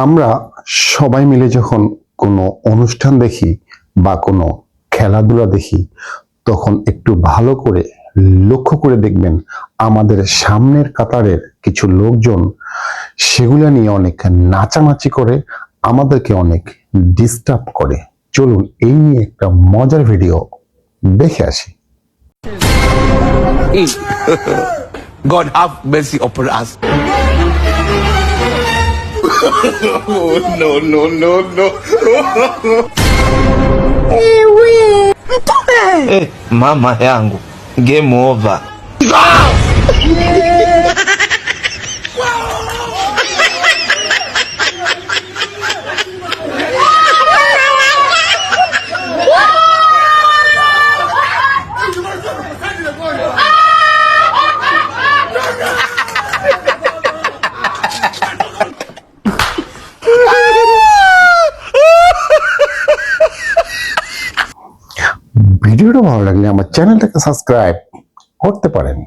আমরা সবাই মিলে যখন কোনো অনুষ্ঠান দেখি বা কোনো খেলাধুলা দেখি, তখন একটু ভালো করে লক্ষ্য করে দেখবেন আমাদের সামনের কাতারের কিছু লোকজন সেগুলা নিয়ে অনেক নাচানাচি করে, আমাদেরকে অনেক ডিস্টার্ব করে। চলুন এই নিয়ে একটা মজার ভিডিও দেখে আসি। God have mercy upon us. Oh, no, no, no, no. Mama yangu, game over. ভিডিওটা ভালো লাগলে আমার চ্যানেলটাকে সাবস্ক্রাইব করতে পারেন।